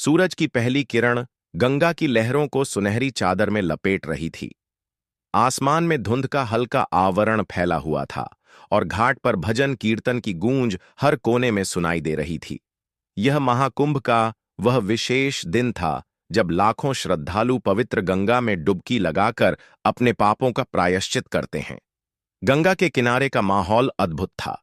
सूरज की पहली किरण गंगा की लहरों को सुनहरी चादर में लपेट रही थी। आसमान में धुंध का हल्का आवरण फैला हुआ था और घाट पर भजन कीर्तन की गूंज हर कोने में सुनाई दे रही थी। यह महाकुंभ का वह विशेष दिन था जब लाखों श्रद्धालु पवित्र गंगा में डुबकी लगाकर अपने पापों का प्रायश्चित करते हैं। गंगा के किनारे का माहौल अद्भुत था।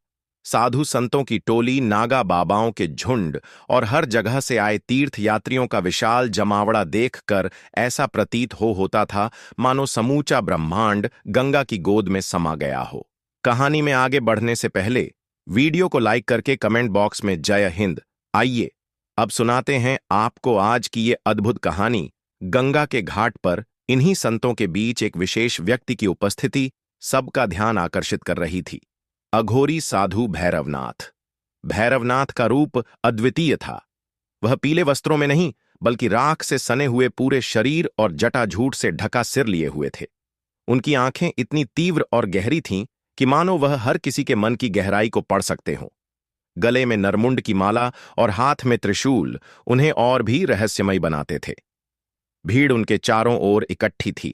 साधु संतों की टोली, नागा बाबाओं के झुंड और हर जगह से आए तीर्थ यात्रियों का विशाल जमावड़ा देखकर ऐसा प्रतीत होता था मानो समूचा ब्रह्मांड गंगा की गोद में समा गया हो। कहानी में आगे बढ़ने से पहले वीडियो को लाइक करके कमेंट बॉक्स में जय हिंद। आइए अब सुनाते हैं आपको आज की ये अद्भुत कहानी। गंगा के घाट पर इन्हीं संतों के बीच एक विशेष व्यक्ति की उपस्थिति सबका ध्यान आकर्षित कर रही थी। अघोरी साधु भैरवनाथ। भैरवनाथ का रूप अद्वितीय था। वह पीले वस्त्रों में नहीं बल्कि राख से सने हुए पूरे शरीर और जटाझूट से ढका सिर लिए हुए थे। उनकी आंखें इतनी तीव्र और गहरी थीं कि मानो वह हर किसी के मन की गहराई को पढ़ सकते हों। गले में नरमुंड की माला और हाथ में त्रिशूल उन्हें और भी रहस्यमय बनाते थे। भीड़ उनके चारों ओर इकट्ठी थी।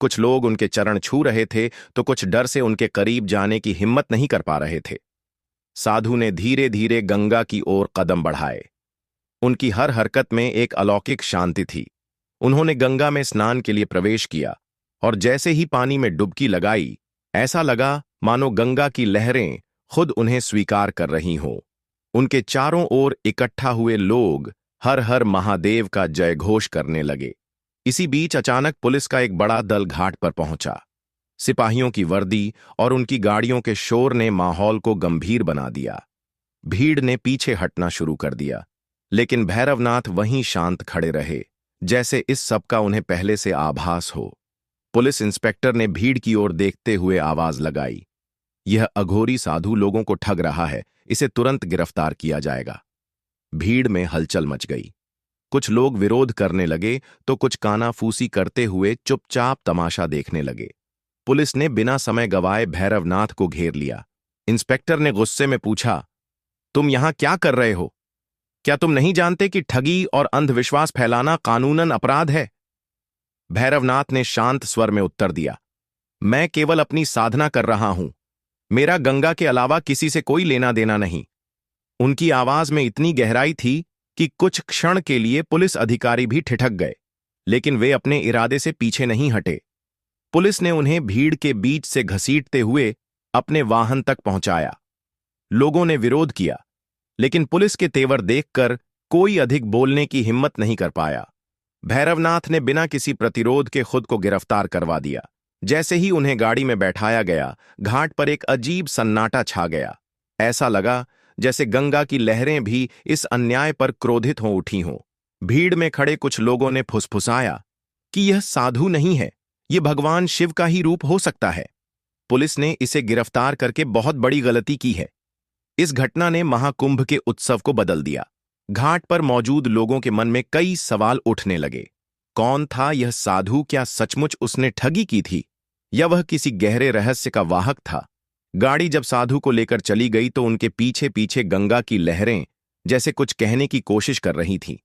कुछ लोग उनके चरण छू रहे थे तो कुछ डर से उनके करीब जाने की हिम्मत नहीं कर पा रहे थे। साधु ने धीरे धीरे गंगा की ओर कदम बढ़ाए। उनकी हर हरकत में एक अलौकिक शांति थी। उन्होंने गंगा में स्नान के लिए प्रवेश किया और जैसे ही पानी में डुबकी लगाई, ऐसा लगा मानो गंगा की लहरें खुद उन्हें स्वीकार कर रही हों। उनके चारों ओर इकट्ठा हुए लोग हर हर महादेव का जयघोष करने लगे। इसी बीच अचानक पुलिस का एक बड़ा दल घाट पर पहुंचा। सिपाहियों की वर्दी और उनकी गाड़ियों के शोर ने माहौल को गंभीर बना दिया। भीड़ ने पीछे हटना शुरू कर दिया, लेकिन भैरवनाथ वहीं शांत खड़े रहे, जैसे इस सब का उन्हें पहले से आभास हो। पुलिस इंस्पेक्टर ने भीड़ की ओर देखते हुए आवाज लगाई, यह अघोरी साधु लोगों को ठग रहा है, इसे तुरंत गिरफ्तार किया जाएगा। भीड़ में हलचल मच गई। कुछ लोग विरोध करने लगे तो कुछ कानाफूसी करते हुए चुपचाप तमाशा देखने लगे। पुलिस ने बिना समय गवाए भैरवनाथ को घेर लिया। इंस्पेक्टर ने गुस्से में पूछा, तुम यहां क्या कर रहे हो? क्या तुम नहीं जानते कि ठगी और अंधविश्वास फैलाना कानूनन अपराध है? भैरवनाथ ने शांत स्वर में उत्तर दिया, मैं केवल अपनी साधना कर रहा हूं। मेरा गंगा के अलावा किसी से कोई लेना देना नहीं। उनकी आवाज में इतनी गहराई थी कि कुछ क्षण के लिए पुलिस अधिकारी भी ठिठक गए, लेकिन वे अपने इरादे से पीछे नहीं हटे। पुलिस ने उन्हें भीड़ के बीच से घसीटते हुए अपने वाहन तक पहुंचाया। लोगों ने विरोध किया, लेकिन पुलिस के तेवर देखकर कोई अधिक बोलने की हिम्मत नहीं कर पाया। भैरवनाथ ने बिना किसी प्रतिरोध के खुद को गिरफ्तार करवा दिया। जैसे ही उन्हें गाड़ी में बैठाया गया, घाट पर एक अजीब सन्नाटा छा गया। ऐसा लगा जैसे गंगा की लहरें भी इस अन्याय पर क्रोधित हो उठी हों। भीड़ में खड़े कुछ लोगों ने फुसफुसाया कि यह साधु नहीं है, यह भगवान शिव का ही रूप हो सकता है। पुलिस ने इसे गिरफ्तार करके बहुत बड़ी गलती की है। इस घटना ने महाकुंभ के उत्सव को बदल दिया। घाट पर मौजूद लोगों के मन में कई सवाल उठने लगे। कौन था यह साधु? क्या सचमुच उसने ठगी की थी या वह किसी गहरे रहस्य का वाहक था? गाड़ी जब साधु को लेकर चली गई तो उनके पीछे पीछे गंगा की लहरें जैसे कुछ कहने की कोशिश कर रही थीं।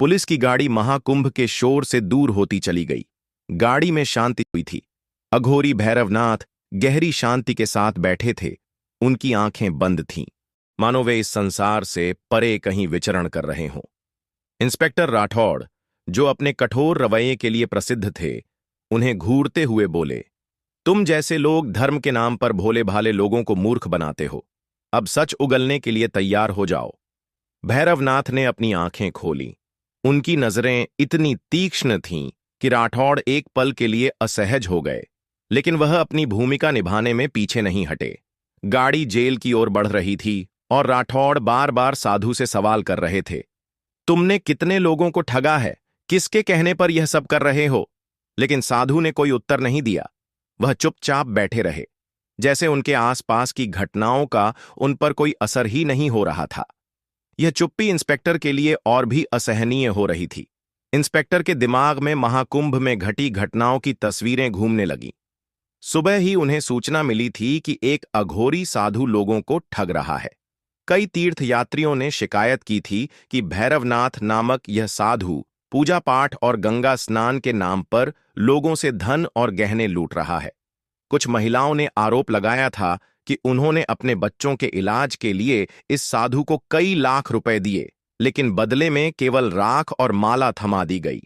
पुलिस की गाड़ी महाकुंभ के शोर से दूर होती चली गई। गाड़ी में शांति हुई थी। अघोरी भैरवनाथ गहरी शांति के साथ बैठे थे। उनकी आंखें बंद थीं, मानो वे इस संसार से परे कहीं विचरण कर रहे हों। इंस्पेक्टर राठौड़, जो अपने कठोर रवैये के लिए प्रसिद्ध थे, उन्हें घूरते हुए बोले, तुम जैसे लोग धर्म के नाम पर भोले भाले लोगों को मूर्ख बनाते हो। अब सच उगलने के लिए तैयार हो जाओ। भैरवनाथ ने अपनी आंखें खोली। उनकी नजरें इतनी तीक्ष्ण थीं कि राठौड़ एक पल के लिए असहज हो गए, लेकिन वह अपनी भूमिका निभाने में पीछे नहीं हटे। गाड़ी जेल की ओर बढ़ रही थी और राठौड़ बार बार साधु से सवाल कर रहे थे, तुमने कितने लोगों को ठगा है? किसके कहने पर यह सब कर रहे हो? लेकिन साधु ने कोई उत्तर नहीं दिया। वह चुपचाप बैठे रहे, जैसे उनके आसपास की घटनाओं का उन पर कोई असर ही नहीं हो रहा था। यह चुप्पी इंस्पेक्टर के लिए और भी असहनीय हो रही थी। इंस्पेक्टर के दिमाग में महाकुंभ में घटी घटनाओं की तस्वीरें घूमने लगीं। सुबह ही उन्हें सूचना मिली थी कि एक अघोरी साधु लोगों को ठग रहा है। कई तीर्थयात्रियों ने शिकायत की थी कि भैरवनाथ नामक यह साधु पूजा पाठ और गंगा स्नान के नाम पर लोगों से धन और गहने लूट रहा है। कुछ महिलाओं ने आरोप लगाया था कि उन्होंने अपने बच्चों के इलाज के लिए इस साधु को कई लाख रुपए दिए, लेकिन बदले में केवल राख और माला थमा दी गई।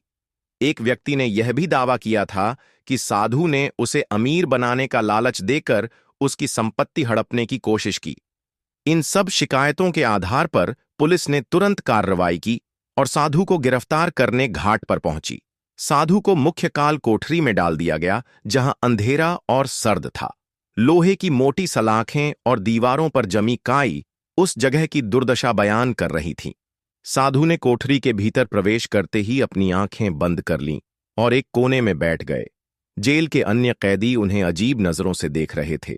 एक व्यक्ति ने यह भी दावा किया था कि साधु ने उसे अमीर बनाने का लालच देकर उसकी संपत्ति हड़पने की कोशिश की। इन सब शिकायतों के आधार पर पुलिस ने तुरंत कार्रवाई की और साधु को गिरफ्तार करने घाट पर पहुंची। साधु को मुख्य काल कोठरी में डाल दिया गया, जहां अंधेरा और सर्द था। लोहे की मोटी सलाखें और दीवारों पर जमी काई उस जगह की दुर्दशा बयान कर रही थीं। साधु ने कोठरी के भीतर प्रवेश करते ही अपनी आंखें बंद कर लीं और एक कोने में बैठ गए। जेल के अन्य कैदी उन्हें अजीब नजरों से देख रहे थे।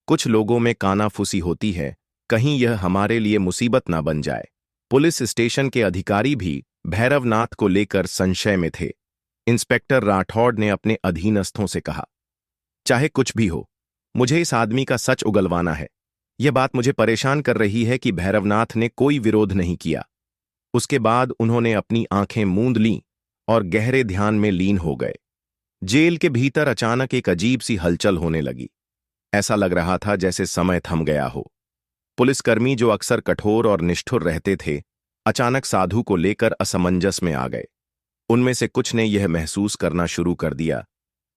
कुछ लोगों में कानाफूसी होती है, कहीं यह हमारे लिए मुसीबत ना बन जाए। पुलिस स्टेशन के अधिकारी भी भैरवनाथ को लेकर संशय में थे। इंस्पेक्टर राठौड़ ने अपने अधीनस्थों से कहा, चाहे कुछ भी हो, मुझे इस आदमी का सच उगलवाना है। यह बात मुझे परेशान कर रही है कि भैरवनाथ ने कोई विरोध नहीं किया। उसके बाद उन्होंने अपनी आंखें मूंद लीं और गहरे ध्यान में लीन हो गए। जेल के भीतर अचानक एक अजीब सी हलचल होने लगी। ऐसा लग रहा था जैसे समय थम गया हो। पुलिसकर्मी, जो अक्सर कठोर और निष्ठुर रहते थे, अचानक साधु को लेकर असमंजस में आ गए। उनमें से कुछ ने यह महसूस करना शुरू कर दिया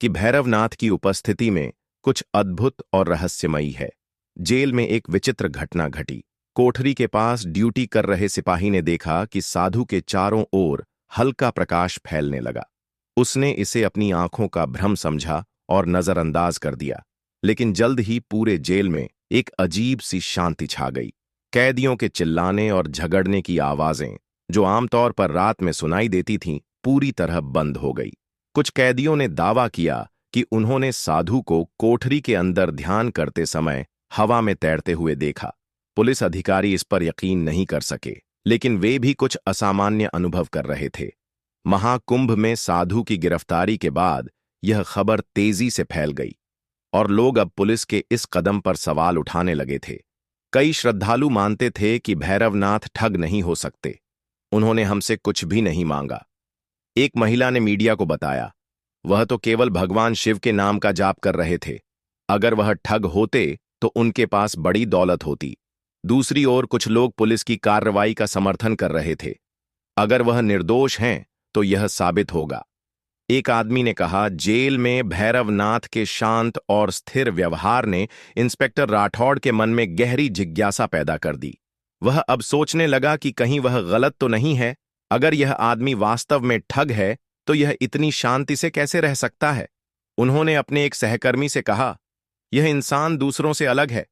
कि भैरवनाथ की उपस्थिति में कुछ अद्भुत और रहस्यमयी है। जेल में एक विचित्र घटना घटी। कोठरी के पास ड्यूटी कर रहे सिपाही ने देखा कि साधु के चारों ओर हल्का प्रकाश फैलने लगा। उसने इसे अपनी आंखों का भ्रम समझा और नजरअंदाज कर दिया, लेकिन जल्द ही पूरे जेल में एक अजीब सी शांति छा गई। कैदियों के चिल्लाने और झगड़ने की आवाजें, जो आमतौर पर रात में सुनाई देती थीं, पूरी तरह बंद हो गई। कुछ कैदियों ने दावा किया कि उन्होंने साधु को कोठरी के अंदर ध्यान करते समय हवा में तैरते हुए देखा। पुलिस अधिकारी इस पर यकीन नहीं कर सके, लेकिन वे भी कुछ असामान्य अनुभव कर रहे थे। महाकुंभ में साधु की गिरफ्तारी के बाद यह खबर तेजी से फैल गई और लोग अब पुलिस के इस कदम पर सवाल उठाने लगे थे। कई श्रद्धालु मानते थे कि भैरवनाथ ठग नहीं हो सकते। उन्होंने हमसे कुछ भी नहीं मांगा। एक महिला ने मीडिया को बताया, वह तो केवल भगवान शिव के नाम का जाप कर रहे थे। अगर वह ठग होते तो उनके पास बड़ी दौलत होती। दूसरी ओर कुछ लोग पुलिस की कार्रवाई का समर्थन कर रहे थे। अगर वह निर्दोष हैं तो यह साबित होगा। एक आदमी ने कहा, जेल में भैरवनाथ के शांत और स्थिर व्यवहार ने इंस्पेक्टर राठौड़ के मन में गहरी जिज्ञासा पैदा कर दी। वह अब सोचने लगा कि कहीं वह गलत तो नहीं है। अगर यह आदमी वास्तव में ठग है तो यह इतनी शांति से कैसे रह सकता है। उन्होंने अपने एक सहकर्मी से कहा, यह इंसान दूसरों से अलग है।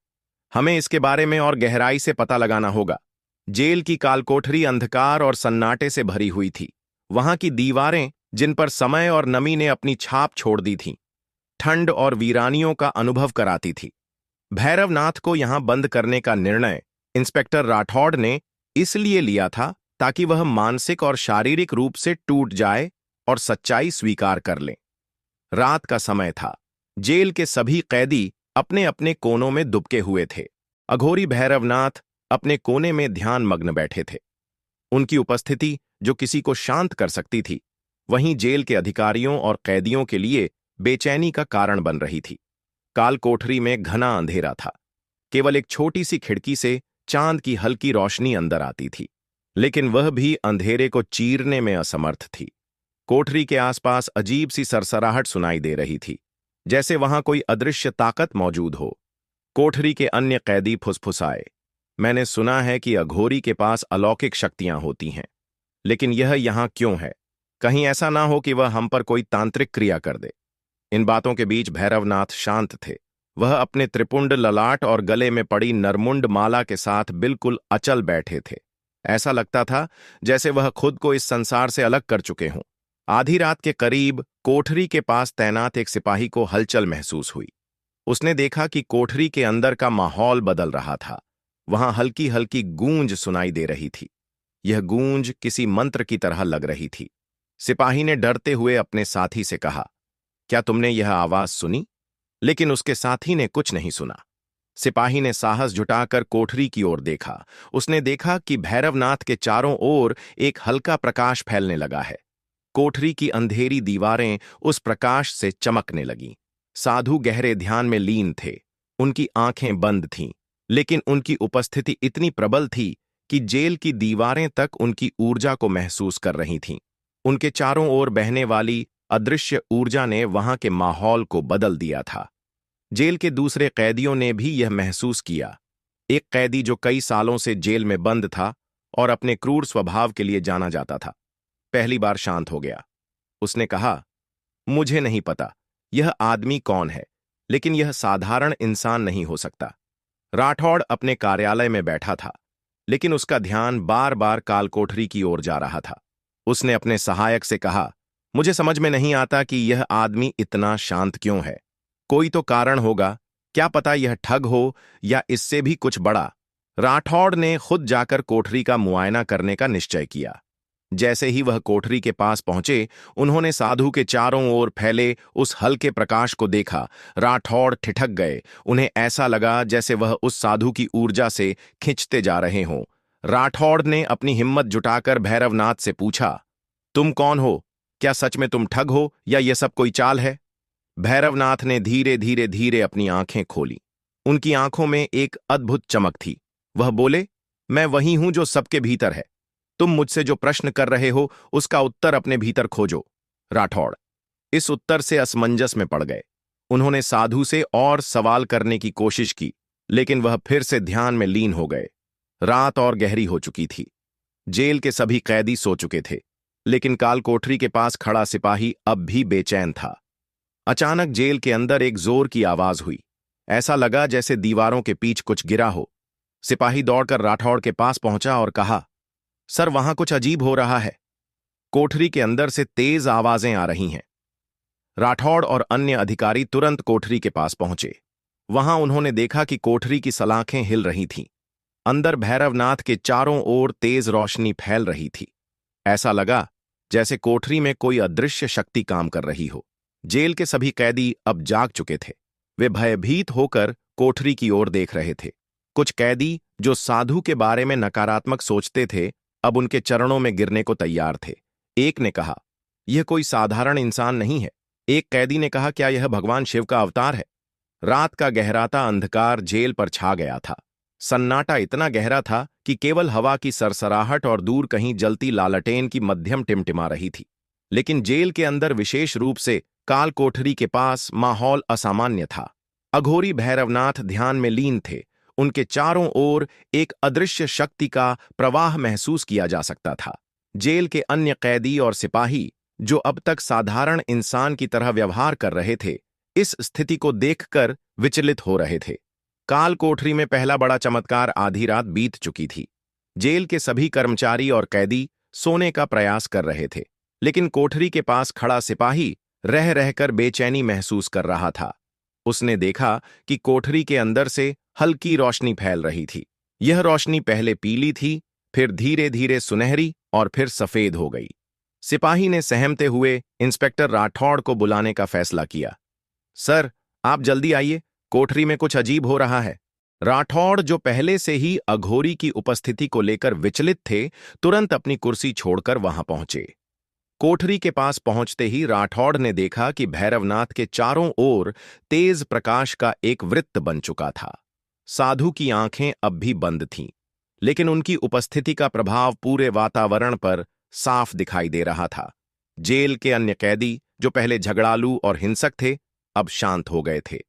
हमें इसके बारे में और गहराई से पता लगाना होगा। जेल की कालकोठरी अंधकार और सन्नाटे से भरी हुई थी। वहां की दीवारें, जिन पर समय और नमी ने अपनी छाप छोड़ दी थीं, ठंड और वीरानियों का अनुभव कराती थी। भैरवनाथ को यहां बंद करने का निर्णय इंस्पेक्टर राठौड़ ने इसलिए लिया था ताकि वह मानसिक और शारीरिक रूप से टूट जाए और सच्चाई स्वीकार कर ले। रात का समय था। जेल के सभी कैदी अपने अपने कोनों में दुबके हुए थे। अघोरी भैरवनाथ अपने कोने में ध्यान मग्न बैठे थे। उनकी उपस्थिति जो किसी को शांत कर सकती थी, वहीं जेल के अधिकारियों और कैदियों के लिए बेचैनी का कारण बन रही थी। काल कोठरी में घना अंधेरा था। केवल एक छोटी सी खिड़की से चांद की हल्की रोशनी अंदर आती थी, लेकिन वह भी अंधेरे को चीरने में असमर्थ थी। कोठरी के आसपास अजीब सी सरसराहट सुनाई दे रही थी, जैसे वहां कोई अदृश्य ताकत मौजूद हो। कोठरी के अन्य कैदी फुसफुसाए, मैंने सुना है कि अघोरी के पास अलौकिक शक्तियां होती हैं, लेकिन यह यहां क्यों है? कहीं ऐसा ना हो कि वह हम पर कोई तांत्रिक क्रिया कर दे। इन बातों के बीच भैरवनाथ शांत थे। वह अपने त्रिपुंड ललाट और गले में पड़ी नरमुंड माला के साथ बिल्कुल अचल बैठे थे। ऐसा लगता था जैसे वह खुद को इस संसार से अलग कर चुके हों। आधी रात के करीब कोठरी के पास तैनात एक सिपाही को हलचल महसूस हुई। उसने देखा कि कोठरी के अंदर का माहौल बदल रहा था। वहां हल्की हल्की गूंज सुनाई दे रही थी। यह गूंज किसी मंत्र की तरह लग रही थी। सिपाही ने डरते हुए अपने साथी से कहा, क्या तुमने यह आवाज सुनी? लेकिन उसके साथी ने कुछ नहीं सुना। सिपाही ने साहस जुटाकर कोठरी की ओर देखा। उसने देखा कि भैरवनाथ के चारों ओर एक हल्का प्रकाश फैलने लगा है। कोठरी की अंधेरी दीवारें उस प्रकाश से चमकने लगीं। साधु गहरे ध्यान में लीन थे। उनकी आंखें बंद थीं, लेकिन उनकी उपस्थिति इतनी प्रबल थी कि जेल की दीवारें तक उनकी ऊर्जा को महसूस कर रही थीं। उनके चारों ओर बहने वाली अदृश्य ऊर्जा ने वहां के माहौल को बदल दिया था। जेल के दूसरे कैदियों ने भी यह महसूस किया। एक कैदी जो कई सालों से जेल में बंद था और अपने क्रूर स्वभाव के लिए जाना जाता था, पहली बार शांत हो गया। उसने कहा, मुझे नहीं पता यह आदमी कौन है, लेकिन यह साधारण इंसान नहीं हो सकता। राठौड़ अपने कार्यालय में बैठा था, लेकिन उसका ध्यान बार बार कालकोठरी की ओर जा रहा था। उसने अपने सहायक से कहा, मुझे समझ में नहीं आता कि यह आदमी इतना शांत क्यों है। कोई तो कारण होगा, क्या पता यह ठग हो या इससे भी कुछ बड़ा। राठौड़ ने खुद जाकर कोठरी का मुआयना करने का निश्चय किया। जैसे ही वह कोठरी के पास पहुंचे, उन्होंने साधु के चारों ओर फैले उस हल्के प्रकाश को देखा। राठौड़ ठिठक गए। उन्हें ऐसा लगा जैसे वह उस साधु की ऊर्जा से खिंचते जा रहे हों। राठौड़ ने अपनी हिम्मत जुटाकर भैरवनाथ से पूछा, तुम कौन हो? क्या सच में तुम ठग हो या यह सब कोई चाल है? भैरवनाथ ने धीरे धीरे धीरे अपनी आंखें खोली। उनकी आंखों में एक अद्भुत चमक थी। वह बोले, मैं वही हूं जो सबके भीतर है। तुम मुझसे जो प्रश्न कर रहे हो उसका उत्तर अपने भीतर खोजो। राठौड़ इस उत्तर से असमंजस में पड़ गए। उन्होंने साधु से और सवाल करने की कोशिश की, लेकिन वह फिर से ध्यान में लीन हो गए। रात और गहरी हो चुकी थी। जेल के सभी कैदी सो चुके थे, लेकिन कालकोठरी के पास खड़ा सिपाही अब भी बेचैन था। अचानक जेल के अंदर एक जोर की आवाज हुई। ऐसा लगा जैसे दीवारों के बीच कुछ गिरा हो। सिपाही दौड़कर राठौड़ के पास पहुंचा और कहा, सर, वहां कुछ अजीब हो रहा है। कोठरी के अंदर से तेज आवाजें आ रही हैं। राठौड़ और अन्य अधिकारी तुरंत कोठरी के पास पहुंचे। वहां उन्होंने देखा कि कोठरी की सलाखें हिल रही थीं। अंदर भैरवनाथ के चारों ओर तेज रोशनी फैल रही थी। ऐसा लगा जैसे कोठरी में कोई अदृश्य शक्ति काम कर रही हो। जेल के सभी कैदी अब जाग चुके थे। वे भयभीत होकर कोठरी की ओर देख रहे थे। कुछ कैदी जो साधु के बारे में नकारात्मक सोचते थे, अब उनके चरणों में गिरने को तैयार थे। एक ने कहा, यह कोई साधारण इंसान नहीं है। एक कैदी ने कहा, क्या यह भगवान शिव का अवतार है? रात का गहराता अंधकार जेल पर छा गया था। सन्नाटा इतना गहरा था कि केवल हवा की सरसराहट और दूर कहीं जलती लालटेन की मध्यम टिमटिमा रही थी। लेकिन जेल के अंदर, विशेष रूप से काल कोठरी के पास, माहौल असामान्य था। अघोरी भैरवनाथ ध्यान में लीन थे। उनके चारों ओर एक अदृश्य शक्ति का प्रवाह महसूस किया जा सकता था। जेल के अन्य कैदी और सिपाही, जो अब तक साधारण इंसान की तरह व्यवहार कर रहे थे, इस स्थिति को देखकर विचलित हो रहे थे। काल कोठरी में पहला बड़ा चमत्कार आधी रात बीत चुकी थी। जेल के सभी कर्मचारी और कैदी सोने का प्रयास कर रहे थे, लेकिन कोठरी के पास खड़ा सिपाही रह रहकर बेचैनी महसूस कर रहा था। उसने देखा कि कोठरी के अंदर से हल्की रोशनी फैल रही थी। यह रोशनी पहले पीली थी, फिर धीरे धीरे सुनहरी और फिर सफेद हो गई। सिपाही ने सहमते हुए इंस्पेक्टर राठौड़ को बुलाने का फैसला किया। सर, आप जल्दी आइए, कोठरी में कुछ अजीब हो रहा है। राठौड़, जो पहले से ही अघोरी की उपस्थिति को लेकर विचलित थे, तुरंत अपनी कुर्सी छोड़कर वहां पहुंचे। कोठरी के पास पहुंचते ही राठौड़ ने देखा कि भैरवनाथ के चारों ओर तेज प्रकाश का एक वृत्त बन चुका था। साधु की आंखें अब भी बंद थीं, लेकिन उनकी उपस्थिति का प्रभाव पूरे वातावरण पर साफ दिखाई दे रहा था। जेल के अन्य कैदी, जो पहले झगड़ालू और हिंसक थे, अब शांत हो गए थे।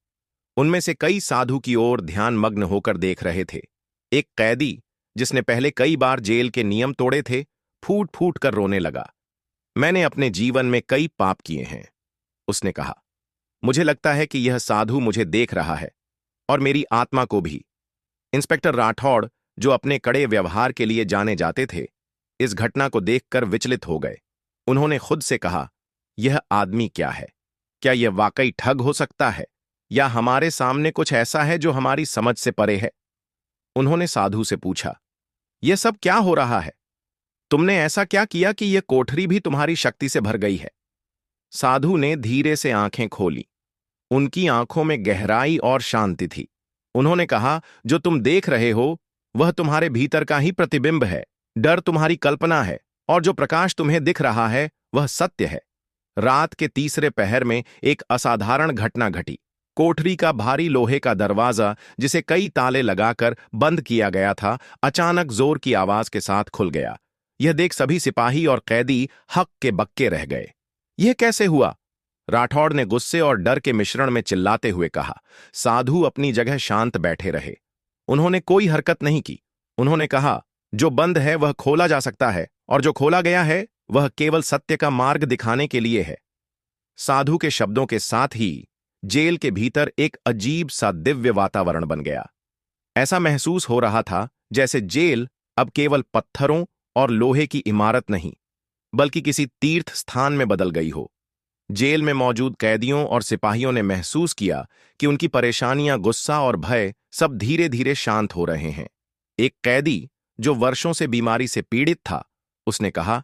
उनमें से कई साधु की ओर ध्यानमग्न होकर देख रहे थे। एक कैदी, जिसने पहले कई बार जेल के नियम तोड़े थे, फूट फूट कर रोने लगा। मैंने अपने जीवन में कई पाप किए हैं, उसने कहा। मुझे लगता है कि यह साधु मुझे देख रहा है, और मेरी आत्मा को भी। इंस्पेक्टर राठौड़, जो अपने कड़े व्यवहार के लिए जाने जाते थे, इस घटना को देखकर विचलित हो गए। उन्होंने खुद से कहा, यह आदमी क्या है? क्या यह वाकई ठग हो सकता है, या हमारे सामने कुछ ऐसा है जो हमारी समझ से परे है? उन्होंने साधु से पूछा, यह सब क्या हो रहा है? तुमने ऐसा क्या किया कि यह कोठरी भी तुम्हारी शक्ति से भर गई है? साधु ने धीरे से आंखें खोली। उनकी आंखों में गहराई और शांति थी। उन्होंने कहा, जो तुम देख रहे हो वह तुम्हारे भीतर का ही प्रतिबिंब है। डर तुम्हारी कल्पना है और जो प्रकाश तुम्हें दिख रहा है वह सत्य है। रात के तीसरे पहर में एक असाधारण घटना घटी। कोठरी का भारी लोहे का दरवाजा, जिसे कई ताले लगाकर बंद किया गया था, अचानक जोर की आवाज के साथ खुल गया। यह देख सभी सिपाही और कैदी हक के बक्के रह गए। यह कैसे हुआ? राठौड़ ने गुस्से और डर के मिश्रण में चिल्लाते हुए कहा। साधु अपनी जगह शांत बैठे रहे। उन्होंने कोई हरकत नहीं की। उन्होंने कहा, जो बंद है वह खोला जा सकता है और जो खोला गया है वह केवल सत्य का मार्ग दिखाने के लिए है। साधु के शब्दों के साथ ही जेल के भीतर एक अजीब सा दिव्य वातावरण बन गया। ऐसा महसूस हो रहा था जैसे जेल अब केवल पत्थरों और लोहे की इमारत नहीं, बल्कि किसी तीर्थ स्थान में बदल गई हो। जेल में मौजूद कैदियों और सिपाहियों ने महसूस किया कि उनकी परेशानियां, गुस्सा और भय सब धीरे धीरे शांत हो रहे हैं। एक कैदी जो वर्षों से बीमारी से पीड़ित था, उसने कहा,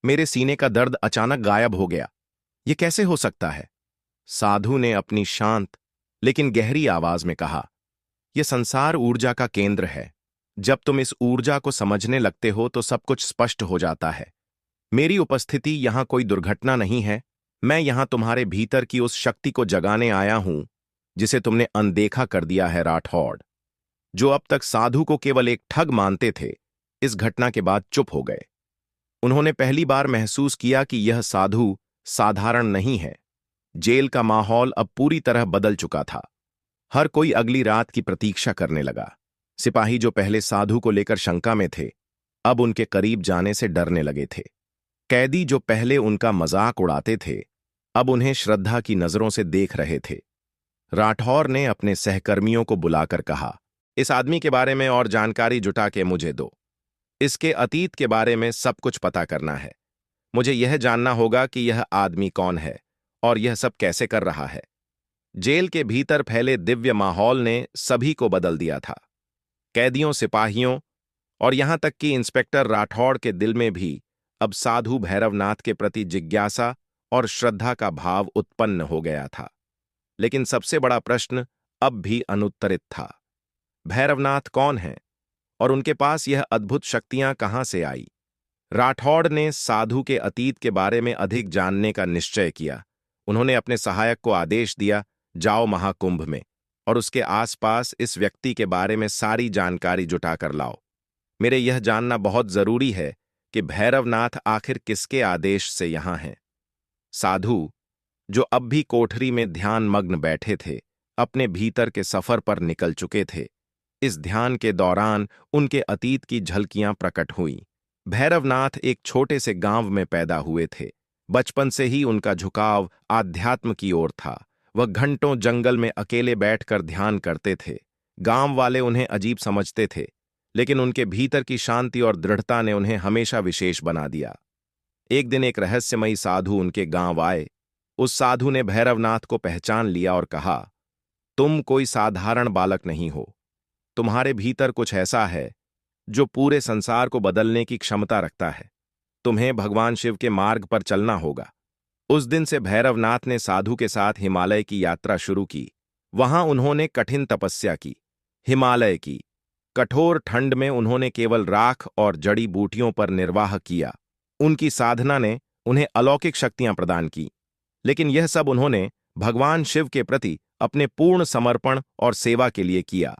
मेरे सीने का दर्द अचानक गायब हो गया। यह कैसे हो सकता है? साधु ने अपनी शांत लेकिन गहरी आवाज में कहा, यह संसार ऊर्जा का केंद्र है। जब तुम इस ऊर्जा को समझने लगते हो तो सब कुछ स्पष्ट हो जाता है। मेरी उपस्थिति यहां कोई दुर्घटना नहीं है। मैं यहां तुम्हारे भीतर की उस शक्ति को जगाने आया हूं जिसे तुमने अनदेखा कर दिया है। राठौड़, जो अब तक साधु को केवल एक ठग मानते थे, इस घटना के बाद चुप हो गए। उन्होंने पहली बार महसूस किया कि यह साधु साधारण नहीं है। जेल का माहौल अब पूरी तरह बदल चुका था। हर कोई अगली रात की प्रतीक्षा करने लगा। सिपाही जो पहले साधु को लेकर शंका में थे, अब उनके करीब जाने से डरने लगे थे। कैदी जो पहले उनका मजाक उड़ाते थे, अब उन्हें श्रद्धा की नजरों से देख रहे थे। राठौर ने अपने सहकर्मियों को बुलाकर कहा, इस आदमी के बारे में और जानकारी जुटा के मुझे दो। इसके अतीत के बारे में सब कुछ पता करना है। मुझे यह जानना होगा कि यह आदमी कौन है और यह सब कैसे कर रहा है। जेल के भीतर फैले दिव्य माहौल ने सभी को बदल दिया था। कैदियों, सिपाहियों और यहां तक कि इंस्पेक्टर राठौड़ के दिल में भी अब साधु भैरवनाथ के प्रति जिज्ञासा और श्रद्धा का भाव उत्पन्न हो गया था। लेकिन सबसे बड़ा प्रश्न अब भी अनुत्तरित था। भैरवनाथ कौन है और उनके पास यह अद्भुत शक्तियां कहां से आई? राठौड़ ने साधु के अतीत के बारे में अधिक जानने का निश्चय किया। उन्होंने अपने सहायक को आदेश दिया, जाओ महाकुंभ में और उसके आसपास इस व्यक्ति के बारे में सारी जानकारी जुटा कर लाओ। मेरे यह जानना बहुत जरूरी है कि भैरवनाथ आखिर किसके आदेश से यहां हैं। साधु, जो अब भी कोठरी में ध्यान मग्न बैठे थे, अपने भीतर के सफर पर निकल चुके थे। इस ध्यान के दौरान उनके अतीत की झलकियां प्रकट हुईं। भैरवनाथ एक छोटे से गांव में पैदा हुए थे। बचपन से ही उनका झुकाव आध्यात्म की ओर था। वह घंटों जंगल में अकेले बैठकर ध्यान करते थे। गांव वाले उन्हें अजीब समझते थे, लेकिन उनके भीतर की शांति और दृढ़ता ने उन्हें हमेशा विशेष बना दिया। एक दिन एक रहस्यमयी साधु उनके गांव आए। उस साधु ने भैरवनाथ को पहचान लिया और कहा, तुम कोई साधारण बालक नहीं हो। तुम्हारे भीतर कुछ ऐसा है जो पूरे संसार को बदलने की क्षमता रखता है। तुम्हें भगवान शिव के मार्ग पर चलना होगा। उस दिन से भैरवनाथ ने साधु के साथ हिमालय की यात्रा शुरू की। वहां उन्होंने कठिन तपस्या की। हिमालय की कठोर ठंड में उन्होंने केवल राख और जड़ी बूटियों पर निर्वाह किया। उनकी साधना ने उन्हें अलौकिक शक्तियां प्रदान की, लेकिन यह सब उन्होंने भगवान शिव के प्रति अपने पूर्ण समर्पण और सेवा के लिए किया।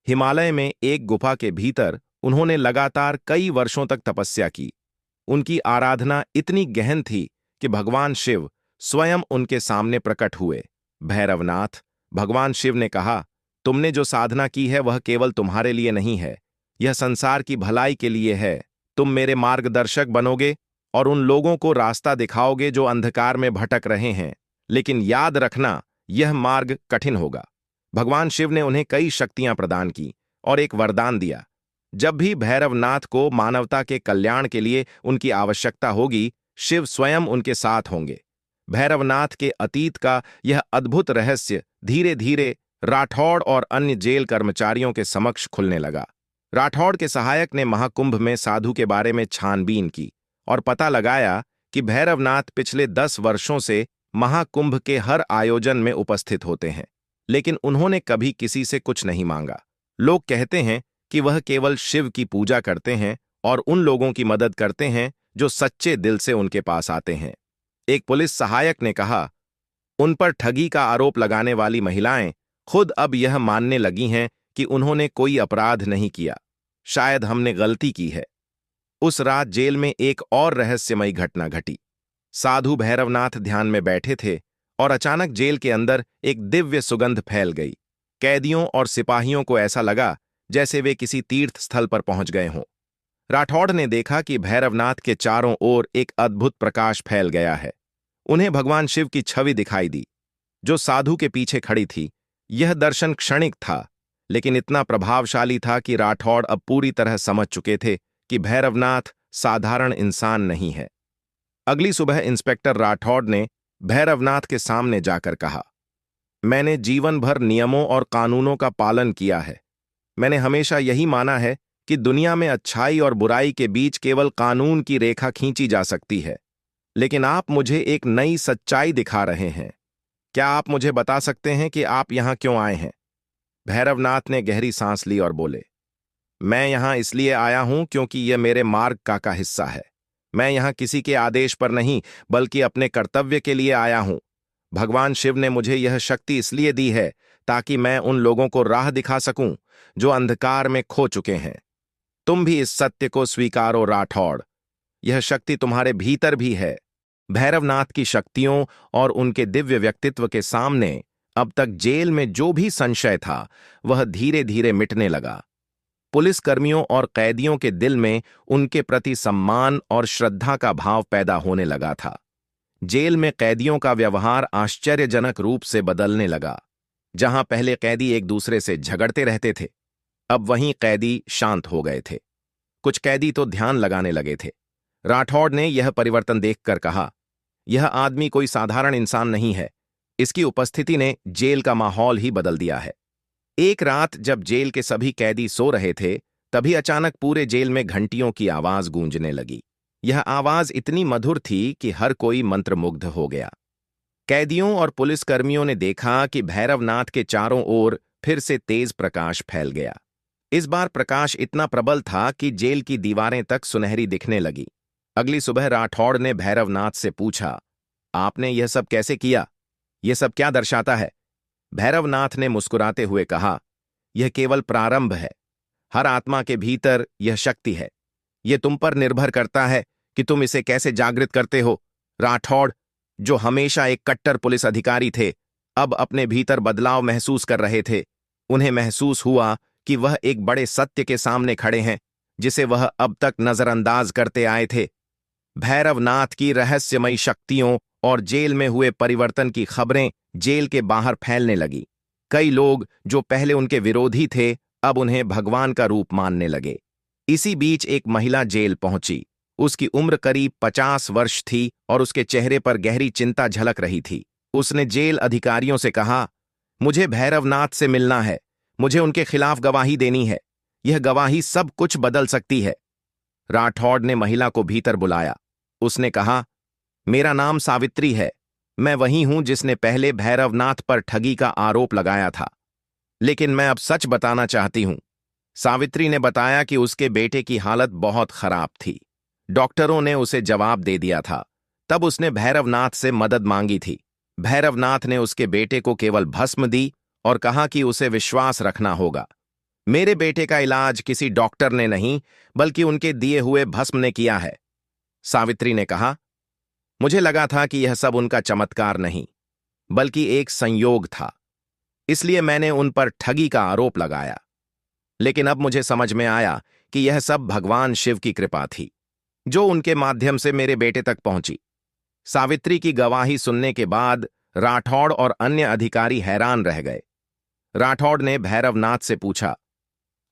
हिमालय में एक गुफा के भीतर उन्होंने लगातार कई वर्षों तक तपस्या की। उनकी आराधना इतनी गहन थी कि भगवान शिव स्वयं उनके सामने प्रकट हुए। भैरवनाथ, भगवान शिव ने कहा, तुमने जो साधना की है वह केवल तुम्हारे लिए नहीं है, यह संसार की भलाई के लिए है। तुम मेरे मार्गदर्शक बनोगे और उन लोगों को रास्ता दिखाओगे जो अंधकार में भटक रहे हैं। लेकिन याद रखना, यह मार्ग कठिन होगा। भगवान शिव ने उन्हें कई शक्तियां प्रदान की और एक वरदान दिया। जब भी भैरवनाथ को मानवता के कल्याण के लिए उनकी आवश्यकता होगी, शिव स्वयं उनके साथ होंगे। भैरवनाथ के अतीत का यह अद्भुत रहस्य धीरे धीरे राठौड़ और अन्य जेल कर्मचारियों के समक्ष खुलने लगा। राठौड़ के सहायक ने महाकुंभ में साधु के बारे में छानबीन की और पता लगाया कि भैरवनाथ पिछले 10 वर्षों से महाकुंभ के हर आयोजन में उपस्थित होते हैं। लेकिन उन्होंने कभी किसी से कुछ नहीं मांगा। लोग कहते हैं कि वह केवल शिव की पूजा करते हैं और उन लोगों की मदद करते हैं जो सच्चे दिल से उनके पास आते हैं। एक पुलिस सहायक ने कहा, उन पर ठगी का आरोप लगाने वाली महिलाएं खुद अब यह मानने लगी हैं कि उन्होंने कोई अपराध नहीं किया। शायद हमने गलती की है। उस रात जेल में एक और रहस्यमयी घटना घटी। साधु भैरवनाथ ध्यान में बैठे थे और अचानक जेल के अंदर एक दिव्य सुगंध फैल गई। कैदियों और सिपाहियों को ऐसा लगा जैसे वे किसी तीर्थ स्थल पर पहुंच गए हों। राठौड़ ने देखा कि भैरवनाथ के चारों ओर एक अद्भुत प्रकाश फैल गया है। उन्हें भगवान शिव की छवि दिखाई दी, जो साधु के पीछे खड़ी थी। यह दर्शन क्षणिक था, लेकिन इतना प्रभावशाली था कि राठौड़ अब पूरी तरह समझ चुके थे कि भैरवनाथ साधारण इंसान नहीं है। अगली सुबह इंस्पेक्टर राठौड़ ने भैरवनाथ के सामने जाकर कहा, मैंने जीवन भर नियमों और कानूनों का पालन किया है। मैंने हमेशा यही माना है कि दुनिया में अच्छाई और बुराई के बीच केवल कानून की रेखा खींची जा सकती है। लेकिन आप मुझे एक नई सच्चाई दिखा रहे हैं। क्या आप मुझे बता सकते हैं कि आप यहां क्यों आए हैं? भैरवनाथ ने गहरी सांस ली और बोले, मैं यहां इसलिए आया हूं क्योंकि यह मेरे मार्ग का हिस्सा है। मैं यहां किसी के आदेश पर नहीं, बल्कि अपने कर्तव्य के लिए आया हूं। भगवान शिव ने मुझे यह शक्ति इसलिए दी है ताकि मैं उन लोगों को राह दिखा सकूं जो अंधकार में खो चुके हैं। तुम भी इस सत्य को स्वीकारो राठौड़। यह शक्ति तुम्हारे भीतर भी है। भैरवनाथ की शक्तियों और उनके दिव्य व्यक्तित्व के सामने अब तक जेल में जो भी संशय था, वह धीरे धीरे मिटने लगा। पुलिसकर्मियों और कैदियों के दिल में उनके प्रति सम्मान और श्रद्धा का भाव पैदा होने लगा था। जेल में कैदियों का व्यवहार आश्चर्यजनक रूप से बदलने लगा। जहां पहले कैदी एक दूसरे से झगड़ते रहते थे, अब वहीं कैदी शांत हो गए थे। कुछ कैदी तो ध्यान लगाने लगे थे। राठौड़ ने यह परिवर्तन देखकर कहा, यह आदमी कोई साधारण इंसान नहीं है। इसकी उपस्थिति ने जेल का माहौल ही बदल दिया है। एक रात जब जेल के सभी कैदी सो रहे थे, तभी अचानक पूरे जेल में घंटियों की आवाज गूंजने लगी। यह आवाज इतनी मधुर थी कि हर कोई मंत्रमुग्ध हो गया। कैदियों और पुलिसकर्मियों ने देखा कि भैरवनाथ के चारों ओर फिर से तेज प्रकाश फैल गया। इस बार प्रकाश इतना प्रबल था कि जेल की दीवारें तक सुनहरी दिखने लगी। अगली सुबह राठौड़ ने भैरवनाथ से पूछा, आपने यह सब कैसे किया? यह सब क्या दर्शाता है? भैरवनाथ ने मुस्कुराते हुए कहा, यह केवल प्रारंभ है। हर आत्मा के भीतर यह शक्ति है। यह तुम पर निर्भर करता है कि तुम इसे कैसे जागृत करते हो। राठौड़, जो हमेशा एक कट्टर पुलिस अधिकारी थे, अब अपने भीतर बदलाव महसूस कर रहे थे। उन्हें महसूस हुआ कि वह एक बड़े सत्य के सामने खड़े हैं, जिसे वह अब तक नजरअंदाज करते आए थे। भैरवनाथ की रहस्यमयी शक्तियों और जेल में हुए परिवर्तन की खबरें जेल के बाहर फैलने लगी। कई लोग जो पहले उनके विरोधी थे, अब उन्हें भगवान का रूप मानने लगे। इसी बीच एक महिला जेल पहुंची। उसकी उम्र करीब 50 वर्ष थी और उसके चेहरे पर गहरी चिंता झलक रही थी। उसने जेल अधिकारियों से कहा, मुझे भैरवनाथ से मिलना है। मुझे उनके खिलाफ गवाही देनी है। यह गवाही सब कुछ बदल सकती है। राठौड़ ने महिला को भीतर बुलाया। उसने कहा, मेरा नाम सावित्री है। मैं वही हूं जिसने पहले भैरवनाथ पर ठगी का आरोप लगाया था। लेकिन मैं अब सच बताना चाहती हूं। सावित्री ने बताया कि उसके बेटे की हालत बहुत खराब थी। डॉक्टरों ने उसे जवाब दे दिया था। तब उसने भैरवनाथ से मदद मांगी थी। भैरवनाथ ने उसके बेटे को केवल भस्म दी और कहा कि उसे विश्वास रखना होगा। मेरे बेटे का इलाज किसी डॉक्टर ने नहीं, बल्कि उनके दिए हुए भस्म ने किया है। सावित्री ने कहा, मुझे लगा था कि यह सब उनका चमत्कार नहीं, बल्कि एक संयोग था। इसलिए मैंने उन पर ठगी का आरोप लगाया। लेकिन अब मुझे समझ में आया कि यह सब भगवान शिव की कृपा थी, जो उनके माध्यम से मेरे बेटे तक पहुंची। सावित्री की गवाही सुनने के बाद राठौड़ और अन्य अधिकारी हैरान रह गए। राठौड़ ने भैरवनाथ से पूछा,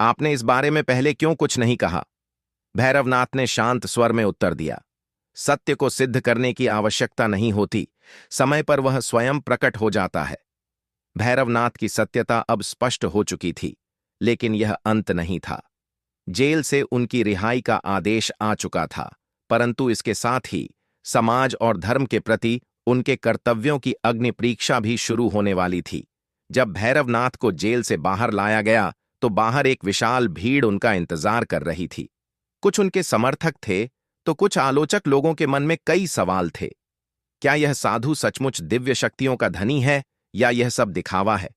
आपने इस बारे में पहले क्यों कुछ नहीं कहा? भैरवनाथ ने शांत स्वर में उत्तर दिया, सत्य को सिद्ध करने की आवश्यकता नहीं होती, समय पर वह स्वयं प्रकट हो जाता है। भैरवनाथ की सत्यता अब स्पष्ट हो चुकी थी, लेकिन यह अंत नहीं था। जेल से उनकी रिहाई का आदेश आ चुका था, परंतु इसके साथ ही समाज और धर्म के प्रति उनके कर्तव्यों की अग्नि परीक्षा भी शुरू होने वाली थी। जब भैरवनाथ को जेल से बाहर लाया गया तो बाहर एक विशाल भीड़ उनका इंतजार कर रही थी। कुछ उनके समर्थक थे तो कुछ आलोचक लोगों के मन में कई सवाल थे। क्या यह साधु सचमुच दिव्य शक्तियों का धनी है या यह सब दिखावा है?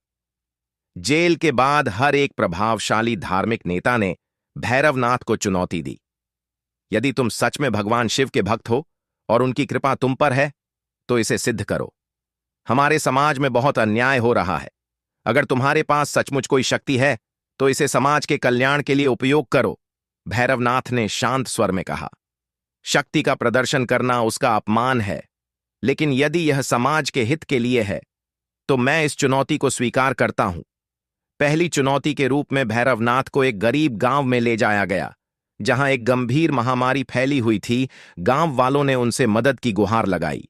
जेल के बाद हर एक प्रभावशाली धार्मिक नेता ने भैरवनाथ को चुनौती दी। यदि तुम सच में भगवान शिव के भक्त हो और उनकी कृपा तुम पर है तो इसे सिद्ध करो। हमारे समाज में बहुत अन्याय हो रहा है। अगर तुम्हारे पास सचमुच कोई शक्ति है तो इसे समाज के कल्याण के लिए उपयोग करो, भैरवनाथ ने शांत स्वर में कहा। शक्ति का प्रदर्शन करना उसका अपमान है, लेकिन यदि यह समाज के हित के लिए है तो मैं इस चुनौती को स्वीकार करता हूं। पहली चुनौती के रूप में भैरवनाथ को एक गरीब गांव में ले जाया गया, जहां एक गंभीर महामारी फैली हुई थी। गांव वालों ने उनसे मदद की गुहार लगाई।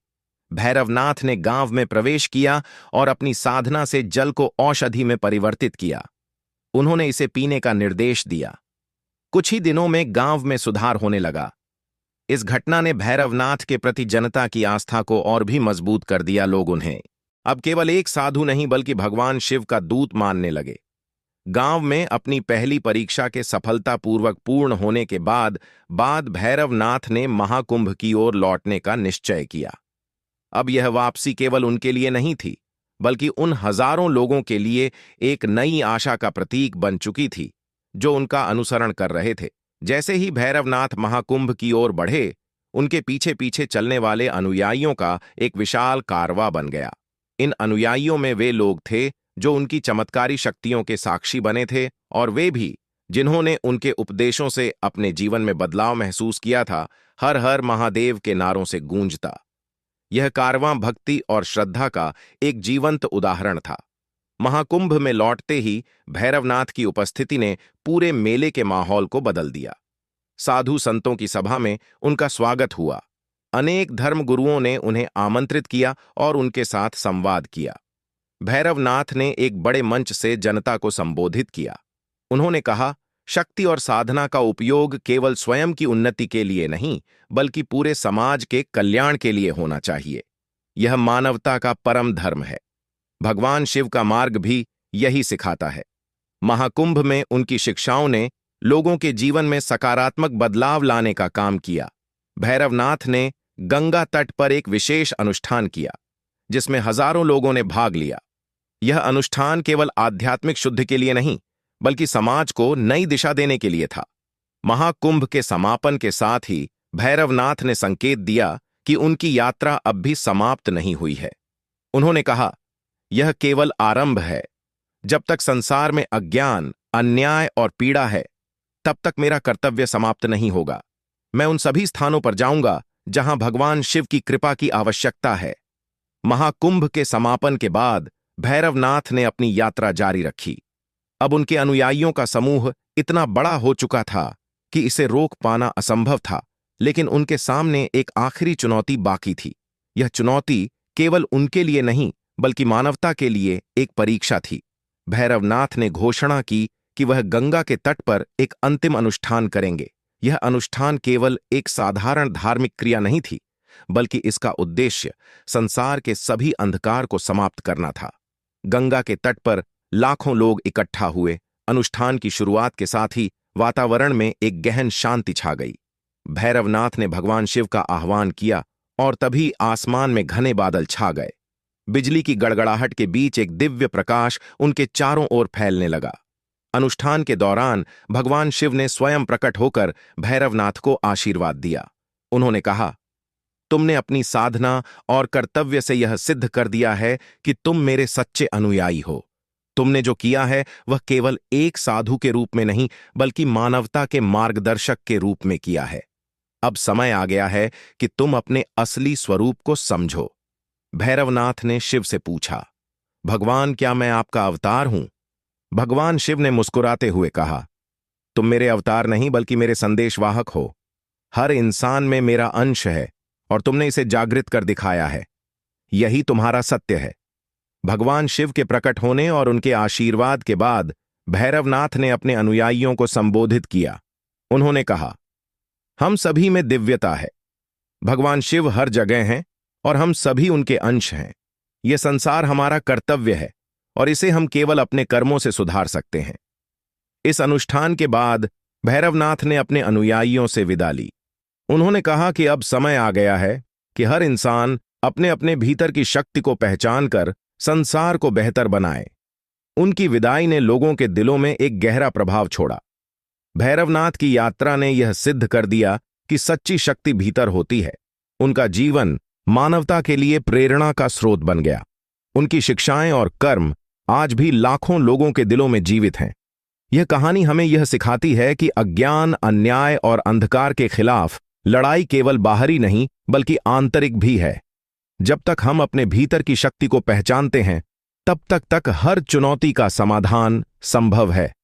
भैरवनाथ ने गांव में प्रवेश किया और अपनी साधना से जल को औषधि में परिवर्तित किया। उन्होंने इसे पीने का निर्देश दिया। कुछ ही दिनों में गांव में सुधार होने लगा। इस घटना ने भैरवनाथ के प्रति जनता की आस्था को और भी मजबूत कर दिया। लोग उन्हें अब केवल एक साधु नहीं बल्कि भगवान शिव का दूत मानने लगे। गांव में अपनी पहली परीक्षा के सफलतापूर्वक पूर्ण होने के बाद भैरवनाथ ने महाकुंभ की ओर लौटने का निश्चय किया। अब यह वापसी केवल उनके लिए नहीं थी, बल्कि उन हजारों लोगों के लिए एक नई आशा का प्रतीक बन चुकी थी जो उनका अनुसरण कर रहे थे। जैसे ही भैरवनाथ महाकुंभ की ओर बढ़े, उनके पीछे पीछे चलने वाले अनुयायियों का एक विशाल कारवां बन गया। इन अनुयायियों में वे लोग थे जो उनकी चमत्कारी शक्तियों के साक्षी बने थे, और वे भी जिन्होंने उनके उपदेशों से अपने जीवन में बदलाव महसूस किया था। हर हर महादेव के नारों से गूंजता यह कारवां भक्ति और श्रद्धा का एक जीवंत उदाहरण था। महाकुंभ में लौटते ही भैरवनाथ की उपस्थिति ने पूरे मेले के माहौल को बदल दिया। साधु संतों की सभा में उनका स्वागत हुआ। अनेक धर्मगुरुओं ने उन्हें आमंत्रित किया और उनके साथ संवाद किया। भैरवनाथ ने एक बड़े मंच से जनता को संबोधित किया। उन्होंने कहा, शक्ति और साधना का उपयोग केवल स्वयं की उन्नति के लिए नहीं, बल्कि पूरे समाज के कल्याण के लिए होना चाहिए। यह मानवता का परम धर्म है। भगवान शिव का मार्ग भी यही सिखाता है। महाकुंभ में उनकी शिक्षाओं ने लोगों के जीवन में सकारात्मक बदलाव लाने का काम किया। भैरवनाथ ने गंगा तट पर एक विशेष अनुष्ठान किया, जिसमें हजारों लोगों ने भाग लिया। यह अनुष्ठान केवल आध्यात्मिक शुद्धि के लिए नहीं, बल्कि समाज को नई दिशा देने के लिए था। महाकुंभ के समापन के साथ ही भैरवनाथ ने संकेत दिया कि उनकी यात्रा अब भी समाप्त नहीं हुई है। उन्होंने कहा, यह केवल आरंभ है। जब तक संसार में अज्ञान, अन्याय और पीड़ा है, तब तक मेरा कर्तव्य समाप्त नहीं होगा। मैं उन सभी स्थानों पर जाऊंगा जहां भगवान शिव की कृपा की आवश्यकता है। महाकुंभ के समापन के बाद भैरवनाथ ने अपनी यात्रा जारी रखी। अब उनके अनुयायियों का समूह इतना बड़ा हो चुका था कि इसे रोक पाना असंभव था, लेकिन उनके सामने एक आखिरी चुनौती बाकी थी। यह चुनौती केवल उनके लिए नहीं, बल्कि मानवता के लिए एक परीक्षा थी। भैरवनाथ ने घोषणा की कि वह गंगा के तट पर एक अंतिम अनुष्ठान करेंगे। यह अनुष्ठान केवल एक साधारण धार्मिक क्रिया नहीं थी, बल्कि इसका उद्देश्य संसार के सभी अंधकार को समाप्त करना था। गंगा के तट पर लाखों लोग इकट्ठा हुए। अनुष्ठान की शुरुआत के साथ ही वातावरण में एक गहन शांति छा गई। भैरवनाथ ने भगवान शिव का आह्वान किया और तभी आसमान में घने बादल छा गए। बिजली की गड़गड़ाहट के बीच एक दिव्य प्रकाश उनके चारों ओर फैलने लगा। अनुष्ठान के दौरान भगवान शिव ने स्वयं प्रकट होकर भैरवनाथ को आशीर्वाद दिया। उन्होंने कहा, तुमने अपनी साधना और कर्तव्य से यह सिद्ध कर दिया है कि तुम मेरे सच्चे अनुयायी हो। तुमने जो किया है वह केवल एक साधु के रूप में नहीं, बल्कि मानवता के मार्गदर्शक के रूप में किया है। अब समय आ गया है कि तुम अपने असली स्वरूप को समझो। भैरवनाथ ने शिव से पूछा, भगवान, क्या मैं आपका अवतार हूं? भगवान शिव ने मुस्कुराते हुए कहा, तुम मेरे अवतार नहीं बल्कि मेरे संदेशवाहक हो। हर इंसान में मेरा अंश है और तुमने इसे जागृत कर दिखाया है। यही तुम्हारा सत्य है। भगवान शिव के प्रकट होने और उनके आशीर्वाद के बाद भैरवनाथ ने अपने अनुयायियों को संबोधित किया। उन्होंने कहा, हम सभी में दिव्यता है। भगवान शिव हर जगह हैं और हम सभी उनके अंश हैं। यह संसार हमारा कर्तव्य है और इसे हम केवल अपने कर्मों से सुधार सकते हैं। इस अनुष्ठान के बाद भैरवनाथ ने अपने अनुयायियों से विदा ली। उन्होंने कहा कि अब समय आ गया है कि हर इंसान अपने अपने भीतर की शक्ति को पहचान कर संसार को बेहतर बनाए। उनकी विदाई ने लोगों के दिलों में एक गहरा प्रभाव छोड़ा। भैरवनाथ की यात्रा ने यह सिद्ध कर दिया कि सच्ची शक्ति भीतर होती है। उनका जीवन मानवता के लिए प्रेरणा का स्रोत बन गया। उनकी शिक्षाएं और कर्म आज भी लाखों लोगों के दिलों में जीवित हैं। यह कहानी हमें यह सिखाती है कि अज्ञान, अन्याय और अंधकार के खिलाफ लड़ाई केवल बाहरी नहीं बल्कि आंतरिक भी है। जब तक हम अपने भीतर की शक्ति को पहचानते हैं, तब तक हर चुनौती का समाधान संभव है।